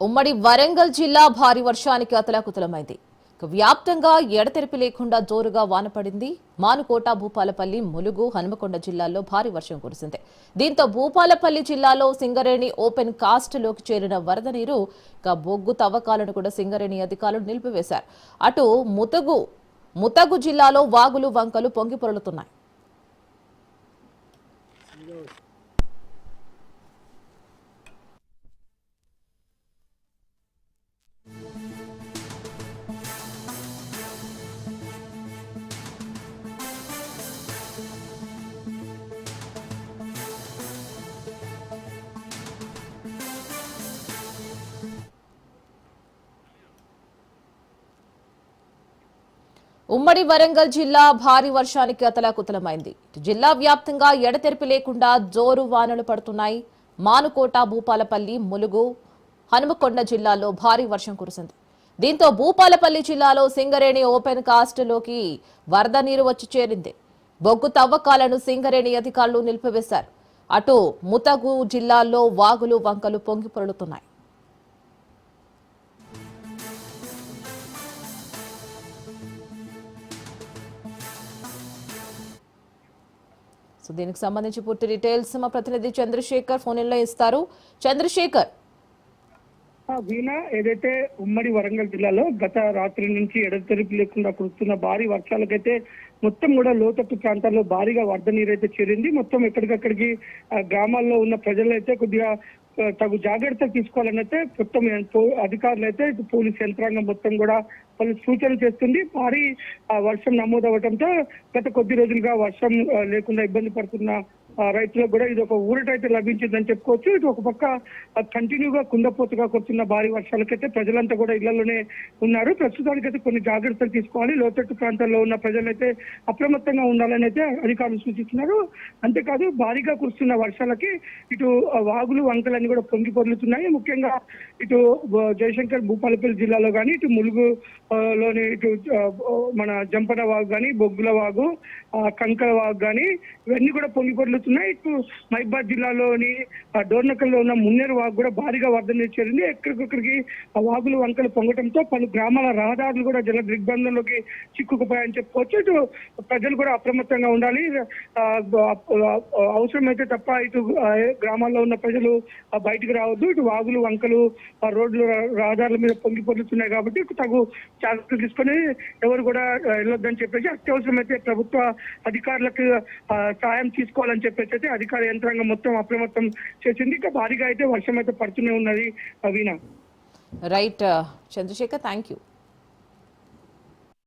ఉమ్మడి వరంగల్ జిల్లా భారీ వర్షానికి అతలాకుతలమైంది. వ్యాప్తంగా ఎడతెరిపి లేకుండా జోరుగా వాన పడింది. మానుకోట, భూపాలపల్లి, ములుగు, హనుమకొండ జిల్లాల్లో భారీ వర్షం కురిసింది. దీంతో భూపాలపల్లి జిల్లాలో సింగరేణి ఓపెన్ కాస్ట్ లోకి చేరిన వరద నీరు బొగ్గు తవ్వకాలను కూడా సింగరేణి అధికారులు నిలిపివేశారు. అటు ముతగు జిల్లాలో వాగులు, వంకలు పొంగి పొరలుతున్నాయి. ఉమ్మడి వరంగల్ జిల్లా భారీ వర్షానికి అతలాకుతలమైంది. జిల్లా వ్యాప్తంగా ఎడతెరిపి లేకుండా జోరు వానలు పడుతున్నాయి. మానుకోట, భూపాలపల్లి, ములుగు, హనుమకొండ జిల్లాల్లో భారీ వర్షం కురిసింది. దీంతో భూపాలపల్లి జిల్లాలో సింగరేణి ఓపెన్ కాస్ట్ లోకి వరద నీరు వచ్చి చేరింది. బొగ్గు తవ్వకాలను సింగరేణి అధికారులు నిలిపివేశారు. అటు ముతగు జిల్లాల్లో వాగులు, వంకలు పొంగి పొరలుతున్నాయి. సో దీనికి సంబంధించి పూర్తి డీటెయిల్స్ మా ప్రతినిధి చంద్రశేఖర్ ఫోన్ లో ఇస్తారు. చంద్రశేఖర్, వీణా, ఏదైతే ఉమ్మడి వరంగల్ జిల్లాలో గత రాత్రి నుంచి ఎడతెరిపి లేకుండా కురుస్తున్న భారీ వర్షాలకైతే మొత్తం కూడా లోతట్టు ప్రాంతాల్లో భారీగా వరద నీరు అయితే చేరింది. మొత్తం ఎక్కడికక్కడికి గ్రామాల్లో ఉన్న ప్రజలైతే కొద్దిగా తగు జాగ్రత్తలు తీసుకోవాలని అయితే మొత్తం అధికారులు అయితే పోలీస్ యంత్రాంగం మొత్తం కూడా పలు సూచనలు చేస్తుంది. భారీ వర్షం నమోదవడంతో గత కొద్ది రోజులుగా వర్షం లేకుండా ఇబ్బంది పడుతున్న రైతులకు కూడా ఇది ఒక ఊరటైతే లభించిందని చెప్పుకోవచ్చు. ఇది ఒక పక్క కంటిన్యూగా కుండపోతగా కొడుతున్న భారీ వర్షాలకైతే ప్రజలంతా కూడా ఇళ్లలోనే ఉన్నారు. ప్రస్తుతానికైతే కొన్ని జాగ్రత్తలు తీసుకోవాలి. లోతట్టు ప్రాంతాల్లో ఉన్న ప్రజలైతే అప్రమత్తంగా ఉండాలని అయితే అధికారులు సూచిస్తున్నారు. అంతేకాదు భారీగా కురుస్తున్న వర్షాలకి ఇటు వాగులు, వంకలన్నీ కూడా పొంగి పొర్లుతున్నాయి. ముఖ్యంగా ఇటు జయశంకర్, భూపాలపల్లి జిల్లాలో కానీ, ఇటు ములుగు లోని ఇటు మన జంపన వాగు కానీ, బొగ్గుల వాగు, కంకల వాగు కానీ ఇవన్నీ కూడా పొంగి పొర్లుతున్నాయి. ఇటు మహిబాద్ జిల్లాలోని డోర్నకల్లో ఉన్న మున్నేరు వాగు కూడా భారీగా వరద నీరు చేరింది. ఎక్కడికొక్కడికి వాగులు, వంకలు పొంగటంతో పలు గ్రామాల రహదారులు కూడా జల దిగ్బంధంలోకి చిక్కుకుపోయాయని చెప్పుకోవచ్చు. ఇటు ప్రజలు కూడా అప్రమత్తంగా ఉండాలి. అవసరమైతే తప్ప ఇటు గ్రామాల్లో ఉన్న ప్రజలు బయటకు రావద్దు. ఇటు వాగులు, వంకలు, రోడ్లు, రహదారుల మీద పొంగి పొర్లుతున్నాయి కాబట్టి తగు జాగ్రత్తలు తీసుకొని ఎవరు కూడా వెళ్ళొద్దని చెప్పేసి, అత్యవసరమైతే ప్రభుత్వ అధికారులకు సాయం తీసుకోవాలని చెప్పేసి అయితే అధికార యంత్రాంగం మొత్తం అప్రమత్తం చేసింది. ఇంకా భారీగా అయితే వర్షం అయితే పడుతూనే ఉన్నది. Veena. Right Chandrashekar, thank you.